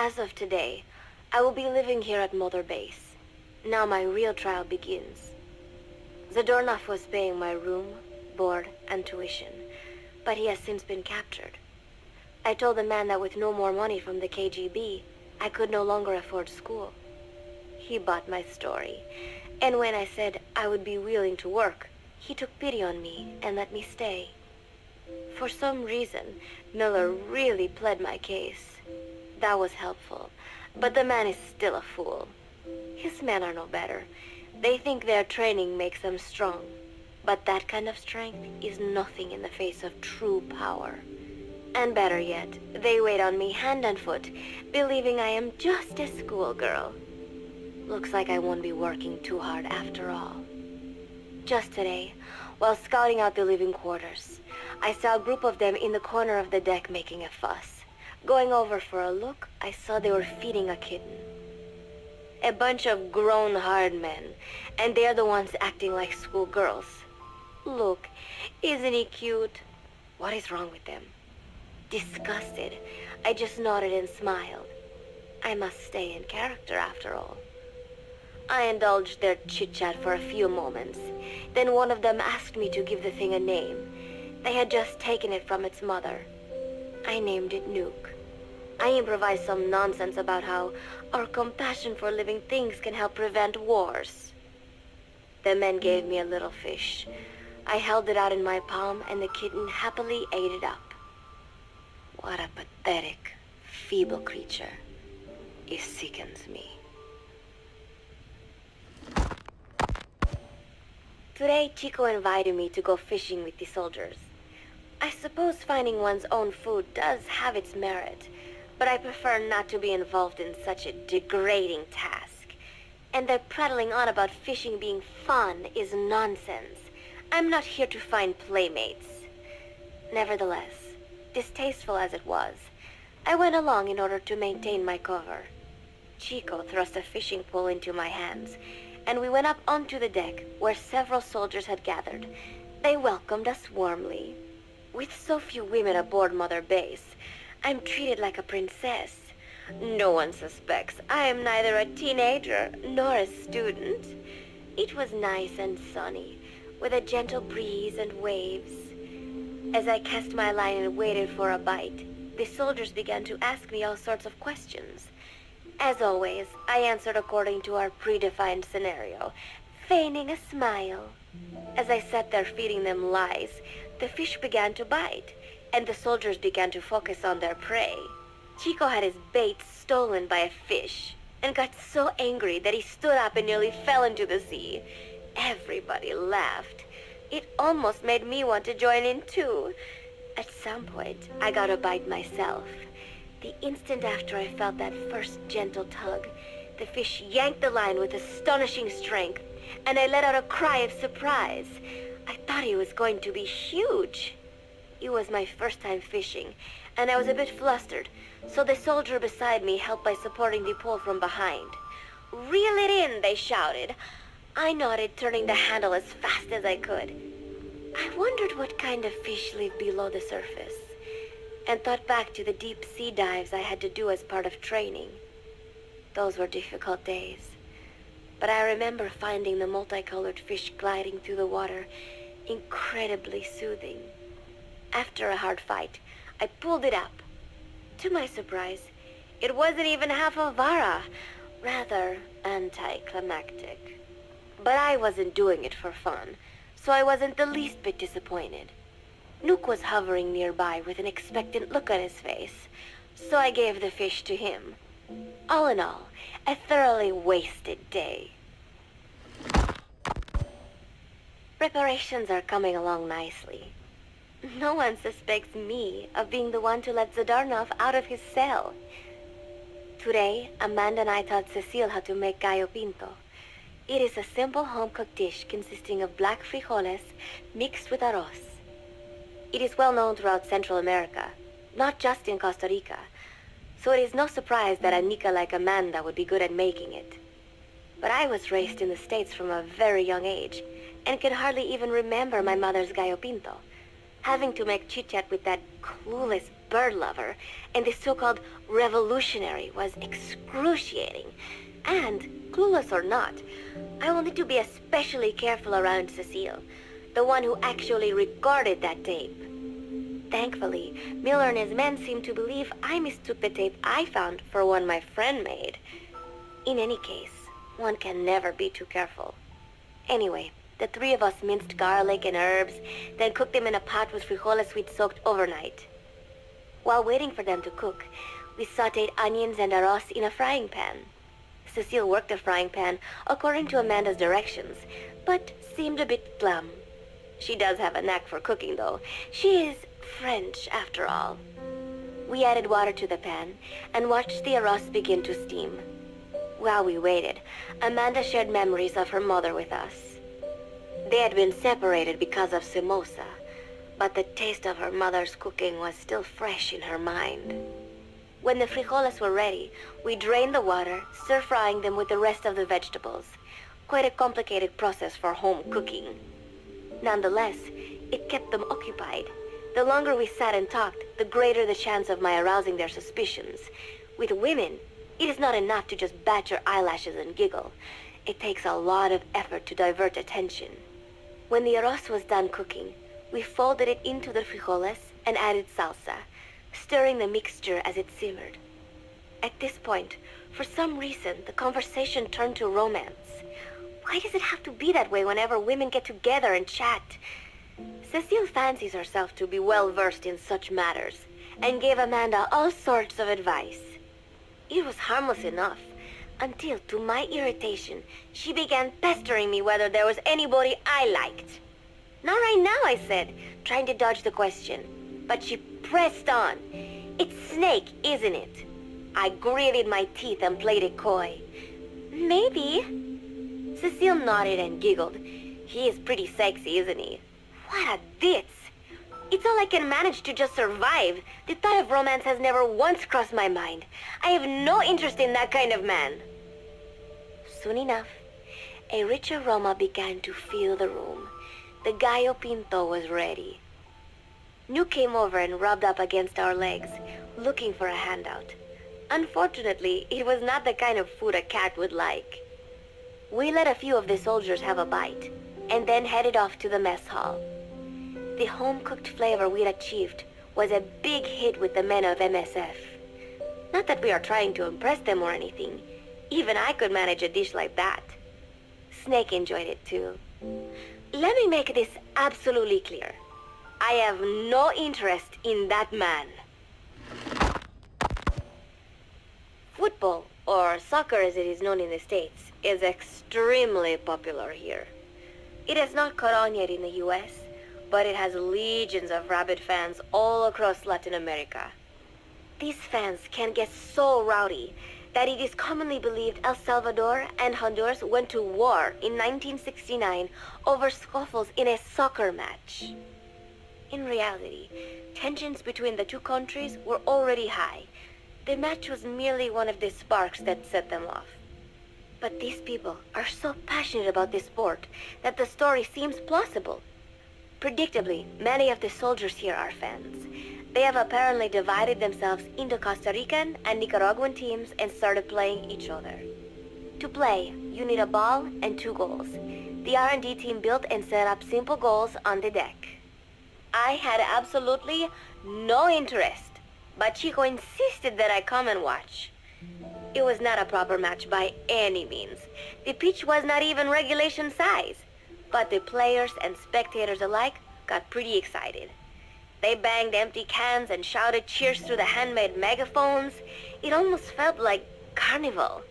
As of today, I will be living here at Mother Base. Now my real trial begins. Zadornov was paying my room, board, and tuition, but he has since been captured. I told the man that with no more money from the KGB, I could no longer afford school. He bought my story, and when I said I would be willing to work, he took pity on me and let me stay. For some reason, Miller really pled my case. That was helpful, but the man is still a fool. His men are no better. They think their training makes them strong, but that kind of strength is nothing in the face of true power. And better yet, they wait on me hand and foot, believing I am just a schoolgirl. Looks like I won't be working too hard after all. Just today, while scouting out the living quarters, I saw a group of them in the corner of the deck making a fuss. Going over for a look, I saw they were feeding a kitten. A bunch of grown hard men, and they're the ones acting like schoolgirls. Look, isn't he cute? What is wrong with them? Disgusted, I just nodded and smiled. I must stay in character after all. I indulged their chit-chat for a few moments. Then one of them asked me to give the thing a name. They had just taken it from its mother. I named it Nuke. I improvised some nonsense about how our compassion for living things can help prevent wars. The men gave me a little fish. I held it out in my palm and the kitten happily ate it up. What a pathetic, feeble creature. It sickens me. Today, Chico invited me to go fishing with the soldiers. I suppose finding one's own food does have its merit, but I prefer not to be involved in such a degrading task. And their prattling on about fishing being fun is nonsense. I'm not here to find playmates. Nevertheless, distasteful as it was, I went along in order to maintain my cover. Chico thrust a fishing pole into my hands, and we went up onto the deck where several soldiers had gathered. They welcomed us warmly. With so few women aboard Mother Base, I'm treated like a princess. No one suspects I am neither a teenager nor a student. It was nice and sunny, with a gentle breeze and waves. As I cast my line and waited for a bite, the soldiers began to ask me all sorts of questions. As always, I answered according to our predefined scenario, feigning a smile. As I sat there feeding them lies, the fish began to bite, and the soldiers began to focus on their prey. Chico had his bait stolen by a fish, and got so angry that he stood up and nearly fell into the sea. Everybody laughed. It almost made me want to join in too. At some point, I got a bite myself. The instant after I felt that first gentle tug, the fish yanked the line with astonishing strength, and I let out a cry of surprise. I thought he was going to be huge. It was my first time fishing, and I was a bit flustered, so the soldier beside me helped by supporting the pole from behind. "Reel it in," they shouted. I nodded, turning the handle as fast as I could. I wondered what kind of fish lived below the surface, and thought back to the deep sea dives I had to do as part of training. Those were difficult days, but I remember finding the multicolored fish gliding through the water incredibly soothing. After a hard fight, I pulled it up. To my surprise, it wasn't even half a vara, rather anticlimactic. But I wasn't doing it for fun, so I wasn't the least bit disappointed. Nuke was hovering nearby with an expectant look on his face, so I gave the fish to him. All in all, a thoroughly wasted day. Preparations are coming along nicely. No one suspects me of being the one to let Zadornov out of his cell. Today, Amanda and I taught Cecile how to make gallo pinto. It is a simple home-cooked dish consisting of black frijoles mixed with arroz. It is well known throughout Central America, not just in Costa Rica, so it is no surprise that a Nica like Amanda would be good at making it. But I was raised in the States from a very young age, and can hardly even remember my mother's gallo pinto. Having to make chit-chat with that clueless bird lover and the so-called revolutionary was excruciating. And, clueless or not, I will need to be especially careful around Cecile, the one who actually recorded that tape. Thankfully, Miller and his men seemed to believe I mistook the tape I found for one my friend made. In any case, one can never be too careful. Anyway, the three of us minced garlic and herbs, then cooked them in a pot with frijoles we'd soaked overnight. While waiting for them to cook, we sautéed onions and arroz in a frying pan. Cecile worked the frying pan according to Amanda's directions, but seemed a bit glum. She does have a knack for cooking, though. She is French, after all. We added water to the pan and watched the arroz begin to steam. While we waited, Amanda shared memories of her mother with us. They had been separated because of Somoza, but the taste of her mother's cooking was still fresh in her mind. When the frijoles were ready, we drained the water, stir-frying them with the rest of the vegetables. Quite a complicated process for home cooking. Nonetheless, it kept them occupied. The longer we sat and talked, the greater the chance of my arousing their suspicions. With women, it is not enough to just bat your eyelashes and giggle. It takes a lot of effort to divert attention. When the arroz was done cooking, we folded it into the frijoles and added salsa, stirring the mixture as it simmered. At this point, for some reason, the conversation turned to romance. Why does it have to be that way whenever women get together and chat? Cecile fancies herself to be well-versed in such matters, and gave Amanda all sorts of advice. It was harmless enough, until, to my irritation, she began pestering me whether there was anybody I liked. Not right now, I said, trying to dodge the question. But she pressed on. It's Snake, isn't it? I gritted my teeth and played it coy. Maybe. Cecile nodded and giggled. He is pretty sexy, isn't he? What a ditz. It's all I can manage to just survive. The thought of romance has never once crossed my mind. I have no interest in that kind of man. Soon enough, a rich aroma began to fill the room. The gallo pinto was ready. New came over and rubbed up against our legs, looking for a handout. Unfortunately, it was not the kind of food a cat would like. We let a few of the soldiers have a bite, and then headed off to the mess hall. The home-cooked flavor we'd achieved was a big hit with the men of MSF. Not that we are trying to impress them or anything. Even I could manage a dish like that. Snake enjoyed it too. Let me make this absolutely clear. I have no interest in that man. Football, or soccer as it is known in the States, is extremely popular here. It has not caught on yet in the US, but it has legions of rabid fans all across Latin America. These fans can get so rowdy that it is commonly believed El Salvador and Honduras went to war in 1969 over scuffles in a soccer match. In reality, tensions between the two countries were already high. The match was merely one of the sparks that set them off. But these people are so passionate about this sport that the story seems plausible. Predictably, many of the soldiers here are fans. They have apparently divided themselves into Costa Rican and Nicaraguan teams and started playing each other. To play, you need a ball and 2 goals. The R&D team built and set up simple goals on the deck. I had absolutely no interest, but Chico insisted that I come and watch. It was not a proper match by any means. The pitch was not even regulation size, but the players and spectators alike got pretty excited. They banged empty cans and shouted cheers through the handmade megaphones. It almost felt like carnival.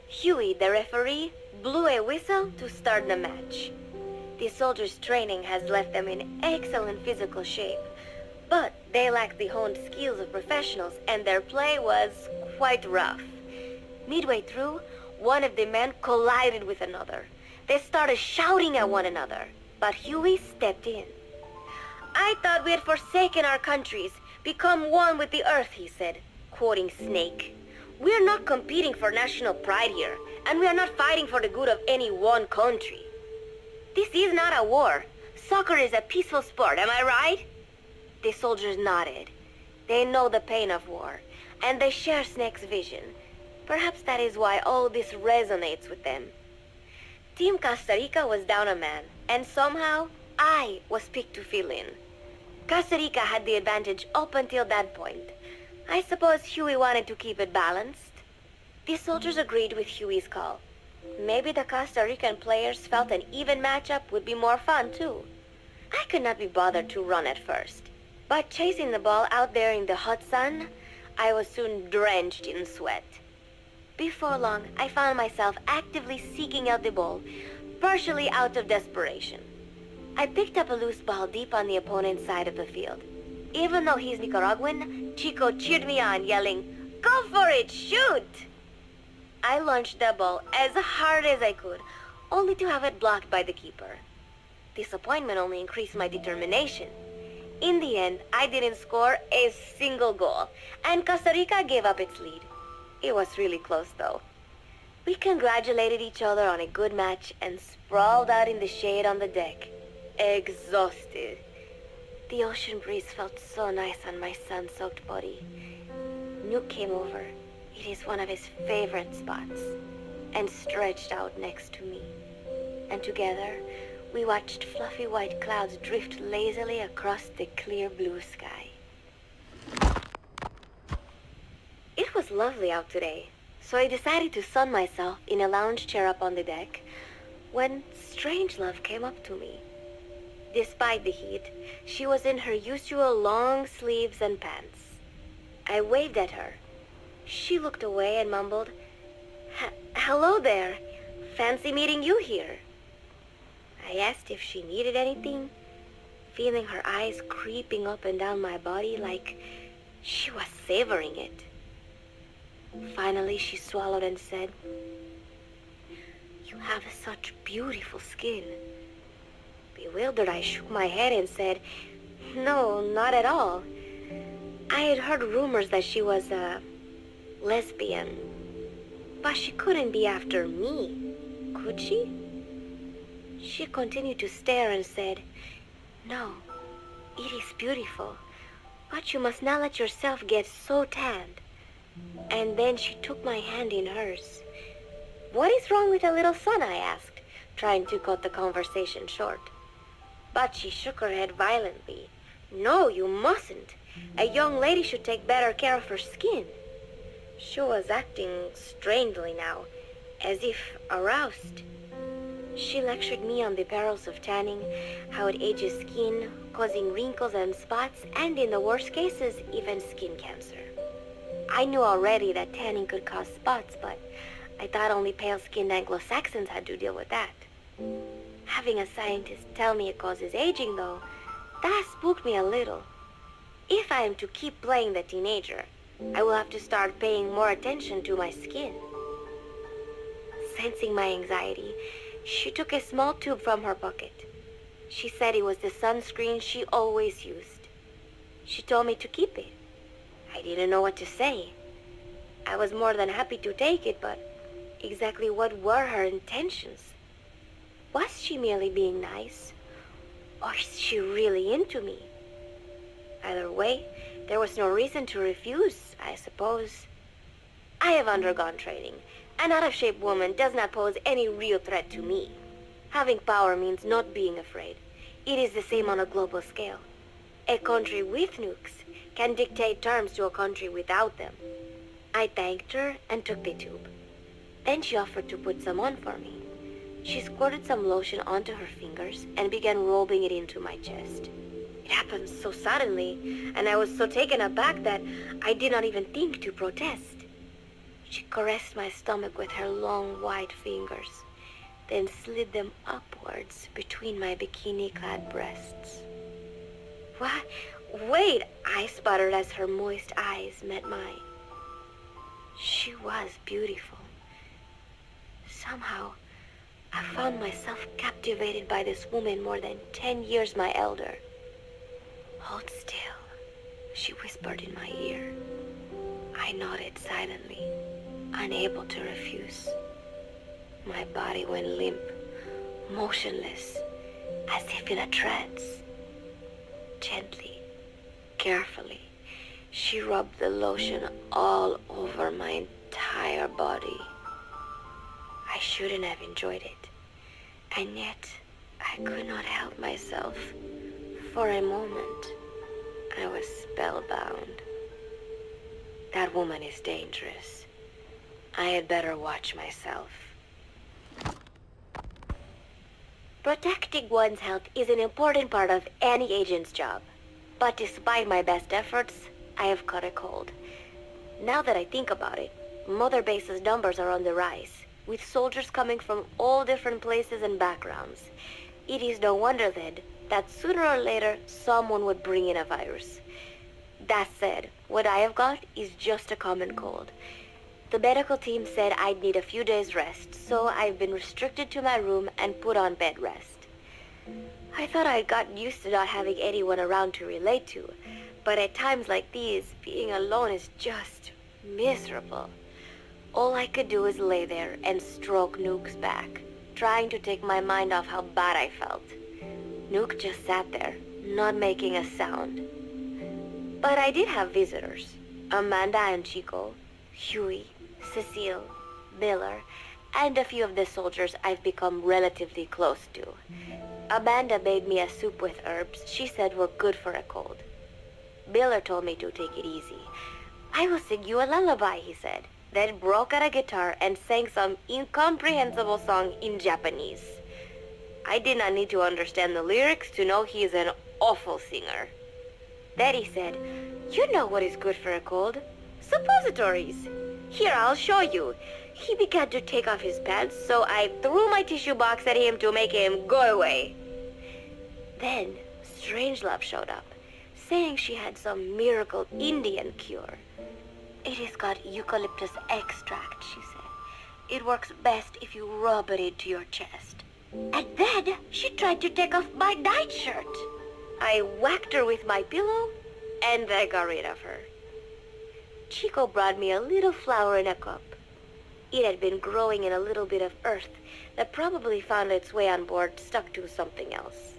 Huey, the referee, blew a whistle to start the match. The soldiers' training has left them in excellent physical shape, but they lacked the honed skills of professionals and their play was quite rough. Midway through, one of the men collided with another. They started shouting at one another, but Huey stepped in. I thought we had forsaken our countries, become one with the earth, he said, quoting Snake. We are not competing for national pride here, and we are not fighting for the good of any one country. This is not a war. Soccer is a peaceful sport, am I right? The soldiers nodded. They know the pain of war, and they share Snake's vision. Perhaps that is why all this resonates with them. Team Costa Rica was down a man, and somehow I was picked to fill in. Costa Rica had the advantage up until that point. I suppose Huey wanted to keep it balanced. The soldiers agreed with Huey's call. Maybe the Costa Rican players felt an even matchup would be more fun too. I could not be bothered to run at first, but chasing the ball out there in the hot sun, I was soon drenched in sweat. Before long, I found myself actively seeking out the ball, partially out of desperation. I picked up a loose ball deep on the opponent's side of the field. Even though he's Nicaraguan, Chico cheered me on, yelling, "Go for it, shoot!" I launched the ball as hard as I could, only to have it blocked by the keeper. Disappointment only increased my determination. In the end, I didn't score a single goal, and Costa Rica gave up its lead. It was really close, though. We congratulated each other on a good match and sprawled out in the shade on the deck, exhausted. The ocean breeze felt so nice on my sun-soaked body. Nuke came over. It is one of his favorite spots, and stretched out next to me. And together, we watched fluffy white clouds drift lazily across the clear blue sky. It was lovely out today, so I decided to sun myself in a lounge chair up on the deck when Strangelove came up to me. Despite the heat, she was in her usual long sleeves and pants. I waved at her. She looked away and mumbled, "Hello there. Fancy meeting you here." I asked if she needed anything, feeling her eyes creeping up and down my body like she was savoring it. Finally, she swallowed and said, "You have such beautiful skin." Bewildered, I shook my head and said, "No, not at all. I had heard rumors that she was a lesbian, but she couldn't be after me, could she?" She continued to stare and said, "No, it is beautiful, but you must not let yourself get so tanned." And then she took my hand in hers. "What is wrong with a little sun?" I asked, trying to cut the conversation short. But she shook her head violently. "No, you mustn't. A young lady should take better care of her skin." She was acting strangely now, as if aroused. She lectured me on the perils of tanning, how it ages skin, causing wrinkles and spots, and in the worst cases, even skin cancer. I knew already that tanning could cause spots, but I thought only pale-skinned Anglo-Saxons had to deal with that. Having a scientist tell me it causes aging, though, that spooked me a little. If I am to keep playing the teenager, I will have to start paying more attention to my skin. Sensing my anxiety, she took a small tube from her pocket. She said it was the sunscreen she always used. She told me to keep it. I didn't know what to say. I was more than happy to take it, but exactly what were her intentions? Was she merely being nice? Or is she really into me? Either way, there was no reason to refuse, I suppose. I have undergone training. An out-of-shape woman does not pose any real threat to me. Having power means not being afraid. It is the same on a global scale. A country with nukes can dictate terms to a country without them. I thanked her and took the tube. Then she offered to put some on for me. She squirted some lotion onto her fingers and began rubbing it into my chest. It happened so suddenly, and I was so taken aback that I did not even think to protest. She caressed my stomach with her long white fingers, then slid them upwards between my bikini-clad breasts. "What? Wait," I sputtered as her moist eyes met mine. She was beautiful. Somehow, I found myself captivated by this woman more than 10 years my elder. "Hold still," she whispered in my ear. I nodded silently, unable to refuse. My body went limp, motionless, as if in a trance. Gently, carefully, she rubbed the lotion all over my entire body. I shouldn't have enjoyed it, and yet I could not help myself. For a moment, I was spellbound. That woman is dangerous. I had better watch myself. Protecting one's health is an important part of any agent's job. But despite my best efforts, I have caught a cold. Now that I think about it, Mother Base's numbers are on the rise, with soldiers coming from all different places and backgrounds. It is no wonder then that sooner or later someone would bring in a virus. That said, what I have got is just a common cold. The medical team said I'd need a few days rest, so I've been restricted to my room and put on bed rest. I thought I'd gotten used to not having anyone around to relate to, but at times like these, being alone is just miserable. All I could do is lay there and stroke Nook's back, trying to take my mind off how bad I felt. Nook just sat there, not making a sound. But I did have visitors. Amanda and Chico, Huey, Cecile, Miller, and a few of the soldiers I've become relatively close to. Amanda made me a soup with herbs she said were good for a cold. Miller told me to take it easy. I will sing you a lullaby, he said, then broke out a guitar and sang some incomprehensible song in Japanese. I did not need to understand the lyrics to know he is an awful singer. Then he said, "You know what is good for a cold? Suppositories. Here, I'll show you." He began to take off his pants, so I threw my tissue box at him to make him go away. Then Strangelove showed up, saying she had some miracle Indian cure. "It has got eucalyptus extract," she said. "It works best if you rub it into your chest." And then she tried to take off my nightshirt. I whacked her with my pillow, and I got rid of her. Chico brought me a little flower in a cup. It had been growing in a little bit of earth that probably found its way on board stuck to something else.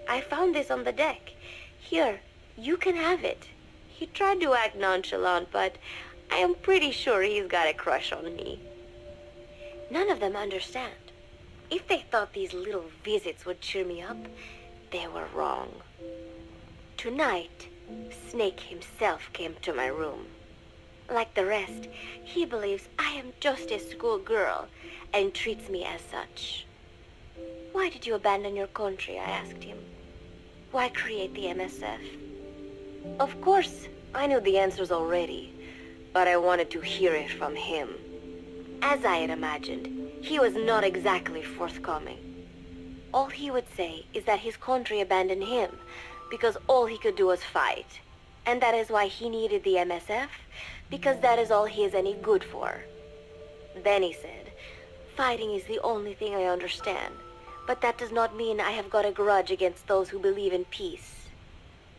"I found this on the deck. Here, you can have it." He tried to act nonchalant, but I am pretty sure he's got a crush on me. None of them understand. If they thought these little visits would cheer me up, they were wrong. Tonight, Snake himself came to my room. Like the rest, he believes I am just a schoolgirl and treats me as such. "Why did you abandon your country?" I asked him. "Why create the MSF?" Of course, I knew the answers already, but I wanted to hear it from him. As I had imagined, he was not exactly forthcoming. All he would say is that his country abandoned him because all he could do was fight, and that is why he needed the MSF, because that is all he is any good for. Then he said, "Fighting is the only thing I understand, but that does not mean I have got a grudge against those who believe in peace.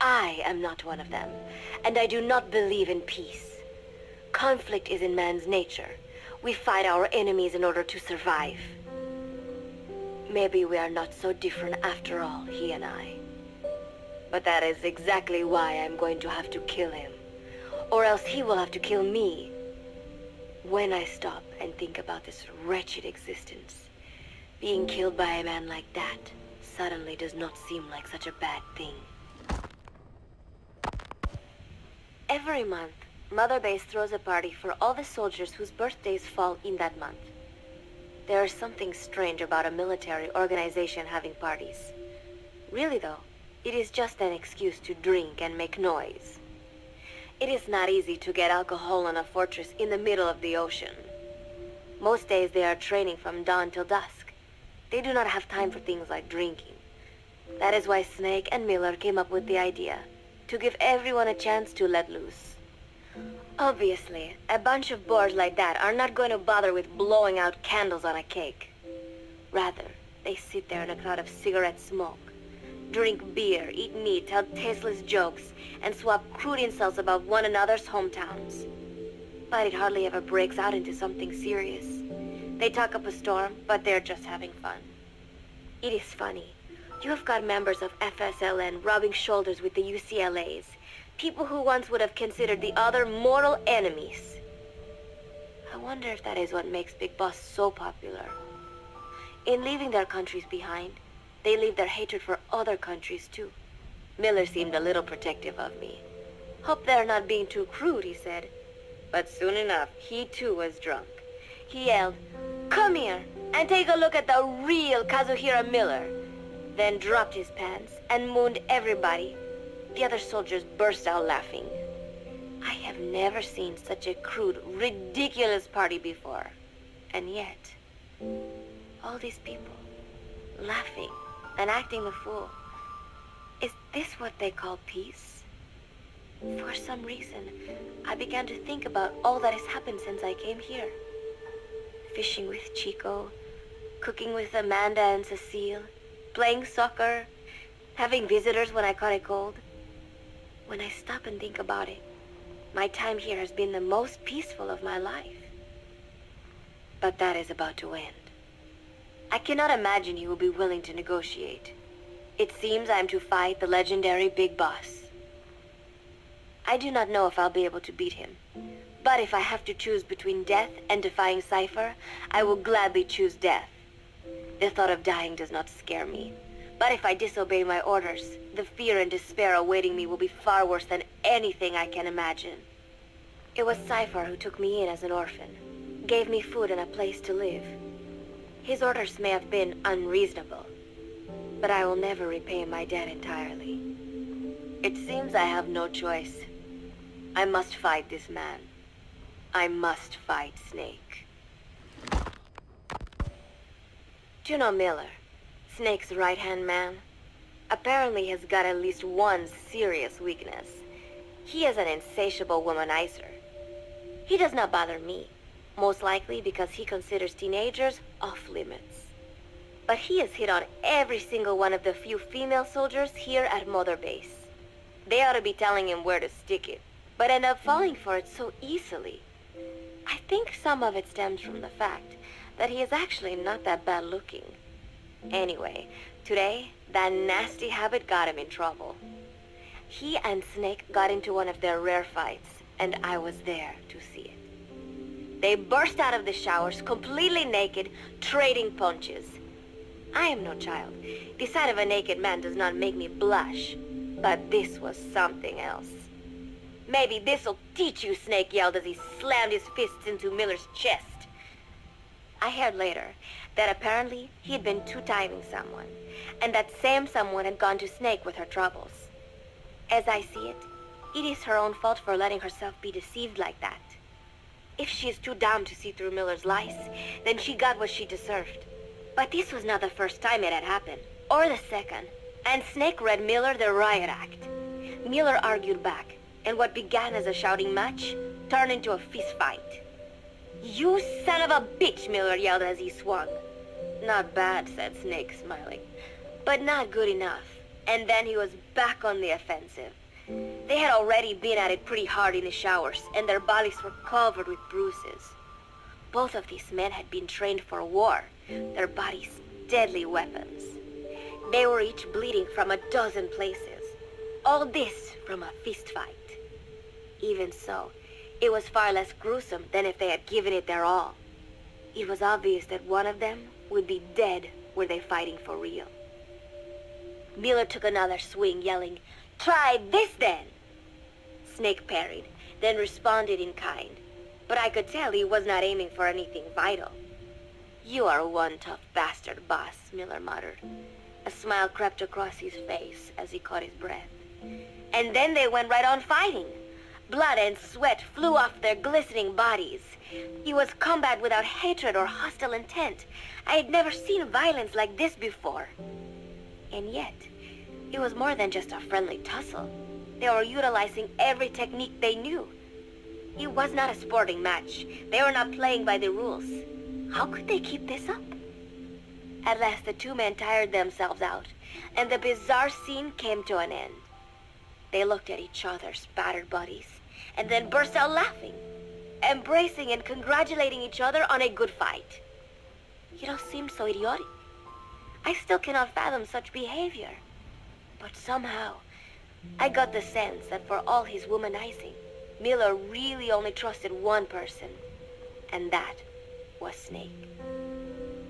I am not one of them, and I do not believe in peace. Conflict is in man's nature. We fight our enemies in order to survive." Maybe we are not so different after all, he and I. But that is exactly why I'm going to have to kill him, or else he will have to kill me. When I stop and think about this wretched existence, being killed by a man like that suddenly does not seem like such a bad thing. Every month, Mother Base throws a party for all the soldiers whose birthdays fall in that month. There is something strange about a military organization having parties. Really though, it is just an excuse to drink and make noise. It is not easy to get alcohol in a fortress in the middle of the ocean. Most days they are training from dawn till dusk. They do not have time for things like drinking. That is why Snake and Miller came up with the idea, to give everyone a chance to let loose. Obviously, a bunch of boors like that are not going to bother with blowing out candles on a cake. Rather, they sit there in a cloud of cigarette smoke, drink beer, eat meat, tell tasteless jokes, and swap crude insults about one another's hometowns. But it hardly ever breaks out into something serious. They talk up a storm, but they're just having fun. It is funny. You've got members of FSLN rubbing shoulders with the UCLAs, people who once would have considered the other mortal enemies. I wonder if that is what makes Big Boss so popular. In leaving their countries behind, they leave their hatred for other countries too. Miller seemed a little protective of me. Hope they're not being too crude, he said. But soon enough, he too was drunk. He yelled, "Come here and take a look at the real Kazuhira Miller," then dropped his pants and mooned everybody. The other soldiers burst out laughing. I have never seen such a crude, ridiculous party before. And yet, all these people, laughing and acting the fool. Is this what they call peace? For some reason, I began to think about all that has happened since I came here. Fishing with Chico, cooking with Amanda and Cecile, playing soccer, having visitors when I caught a cold. When I stop and think about it, my time here has been the most peaceful of my life. But that is about to end. I cannot imagine he will be willing to negotiate. It seems I am to fight the legendary Big Boss. I do not know if I'll be able to beat him. But if I have to choose between death and defying Cypher, I will gladly choose death. The thought of dying does not scare me. But if I disobey my orders, the fear and despair awaiting me will be far worse than anything I can imagine. It was Cypher who took me in as an orphan, gave me food and a place to live. His orders may have been unreasonable, but I will never repay my debt entirely. It seems I have no choice. I must fight this man. I must fight Snake. Do you know Miller, Snake's right-hand man? Apparently has got at least one serious weakness. He is an insatiable womanizer. He does not bother me, most likely because he considers teenagers off-limits. But he has hit on every single one of the few female soldiers here at Mother Base. They ought to be telling him where to stick it, but end up falling for it so easily. I think some of it stems from the fact that he is actually not that bad looking. Anyway, today, that nasty habit got him in trouble. He and Snake got into one of their rare fights, and I was there to see it. They burst out of the showers, completely naked, trading punches. I am no child. The sight of a naked man does not make me blush. But this was something else. "Maybe this'll teach you," Snake yelled as he slammed his fists into Miller's chest. I heard later that apparently he had been two-timing someone, and that same someone had gone to Snake with her troubles. As I see it, it is her own fault for letting herself be deceived like that. If she is too dumb to see through Miller's lies, then she got what she deserved. But this was not the first time it had happened, or the second, and Snake read Miller the riot act. Miller argued back, and what began as a shouting match turned into a fist fight. "You son of a bitch," Miller yelled as he swung. "Not bad," said Snake, smiling, "but not good enough." And then he was back on the offensive. They had already been at it pretty hard in the showers, and their bodies were covered with bruises. Both of these men had been trained for war, their bodies deadly weapons. They were each bleeding from a dozen places. All this from a fist fight. Even so, it was far less gruesome than if they had given it their all. It was obvious that one of them would be dead were they fighting for real. Miller took another swing, yelling, "Try this then!" Snake parried, then responded in kind. But I could tell he was not aiming for anything vital. "You are one tough bastard, boss," Miller muttered. A smile crept across his face as he caught his breath. And then they went right on fighting. Blood and sweat flew off their glistening bodies. It was combat without hatred or hostile intent. I had never seen violence like this before. And yet, it was more than just a friendly tussle. They were utilizing every technique they knew. It was not a sporting match. They were not playing by the rules. How could they keep this up? At last the two men tired themselves out, and the bizarre scene came to an end. They looked at each other's battered bodies, and then burst out laughing, embracing and congratulating each other on a good fight. It all seemed so idiotic. I still cannot fathom such behavior. But somehow, I got the sense that for all his womanizing, Miller really only trusted one person, and that was Snake.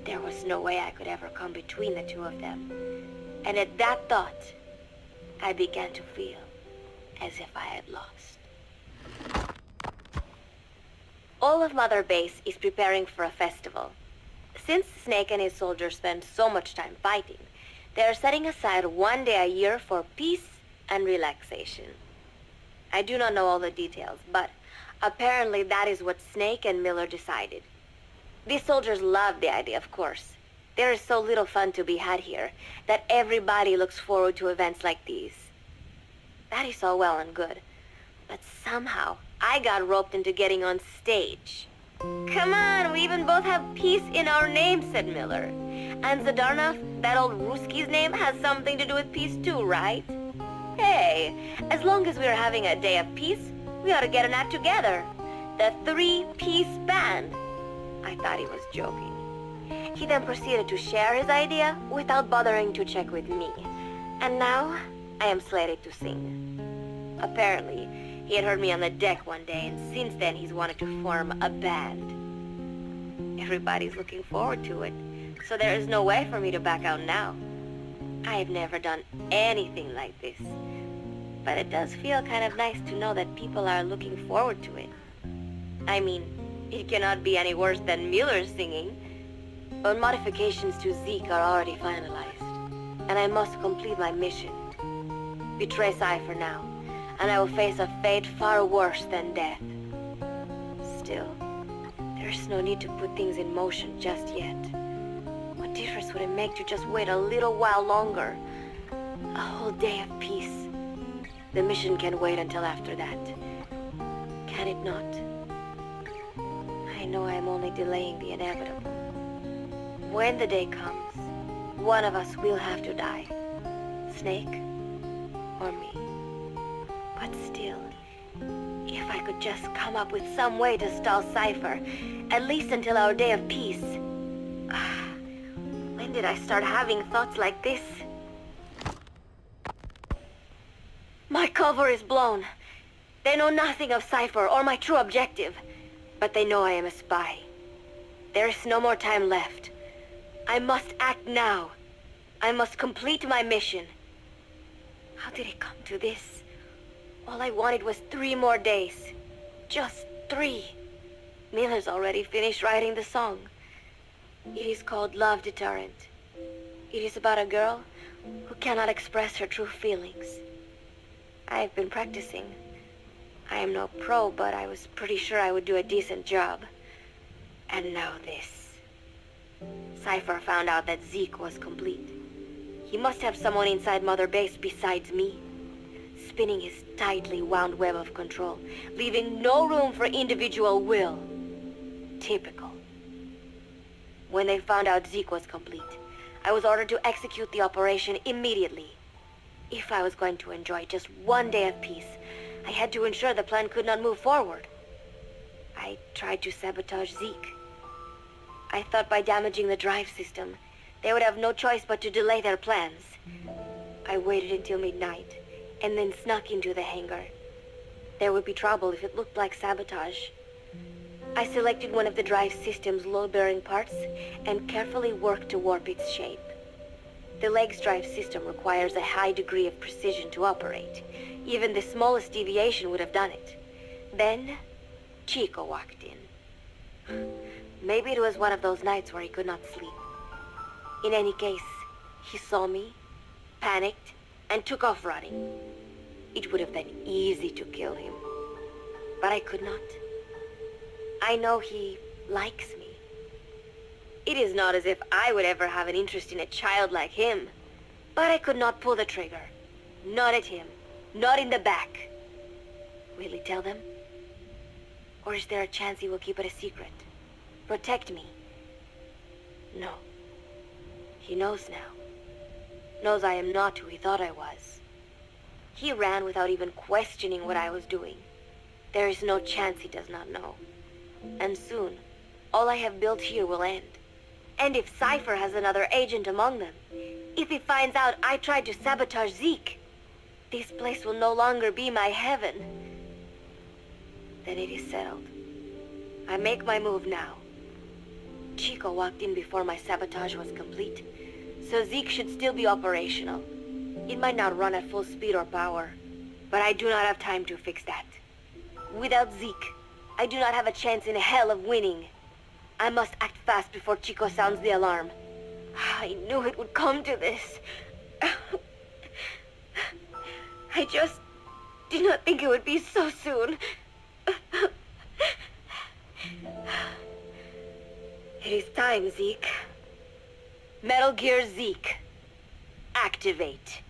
There was no way I could ever come between the two of them, and at that thought, I began to feel as if I had lost. All of Mother Base is preparing for a festival. Since Snake and his soldiers spend so much time fighting, they are setting aside one day a year for peace and relaxation. I do not know all the details, but apparently that is what Snake and Miller decided. These soldiers love the idea, of course. There is so little fun to be had here that everybody looks forward to events like these. That is all well and good, but somehow I got roped into getting on stage. Come on, we even both have peace in our name, said Miller. And Zdarnov, that old Ruski's name, has something to do with peace too, right? Hey, as long as we're having a day of peace, we ought to get an act together. The Three-Piece Band. I thought he was joking. He then proceeded to share his idea without bothering to check with me. And now, I am slated to sing. Apparently, he had heard me on the deck one day, and since then he's wanted to form a band. Everybody's looking forward to it, so there is no way for me to back out now. I have never done anything like this, but it does feel kind of nice to know that people are looking forward to it. I mean, it cannot be any worse than Miller's singing, but modifications to Zeke are already finalized, and I must complete my mission. Betray Cypher now, and I will face a fate far worse than death. Still, there's no need to put things in motion just yet. What difference would it make to just wait a little while longer? A whole day of peace. The mission can wait until after that. Can it not? I know I am only delaying the inevitable. When the day comes, one of us will have to die. Snake or me. But still, if I could just come up with some way to stall Cypher, at least until our day of peace. When did I start having thoughts like this? My cover is blown. They know nothing of Cypher or my true objective, but they know I am a spy. There is no more time left. I must act now. I must complete my mission. How did it come to this? All I wanted was 3 more days. Just 3. Miller's already finished writing the song. It is called Love Deterrent. It is about a girl who cannot express her true feelings. I have been practicing. I am no pro, but I was pretty sure I would do a decent job. And now this. Cypher found out that Zeke was complete. He must have someone inside Mother Base besides me, spinning his tightly wound web of control, leaving no room for individual will. Typical. When they found out Zeke was complete, I was ordered to execute the operation immediately. If I was going to enjoy just one day of peace, I had to ensure the plan could not move forward. I tried to sabotage Zeke. I thought by damaging the drive system, they would have no choice but to delay their plans. I waited until midnight, and then snuck into the hangar. There would be trouble if it looked like sabotage. I selected one of the drive system's load-bearing parts and carefully worked to warp its shape. The leg's drive system requires a high degree of precision to operate. Even the smallest deviation would have done it. Then, Chico walked in. Maybe it was one of those nights where he could not sleep. In any case, he saw me, panicked, and took off running. It would have been easy to kill him, but I could not. I know he likes me. It is not as if I would ever have an interest in a child like him, but I could not pull the trigger. Not at him. Not in the back. Will he tell them? Or is there a chance he will keep it a secret? Protect me? No. He knows now. Knows I am not who he thought I was. He ran without even questioning what I was doing. There is no chance he does not know. And soon, all I have built here will end. And if Cypher has another agent among them, if he finds out I tried to sabotage Zeke, this place will no longer be my heaven. Then it is settled. I make my move now. Chico walked in before my sabotage was complete, so Zeke should still be operational. It might not run at full speed or power, but I do not have time to fix that. Without Zeke, I do not have a chance in hell of winning. I must act fast before Chico sounds the alarm. I knew it would come to this. I just did not think it would be so soon. It is time, Zeke. Metal Gear Zeke. Activate.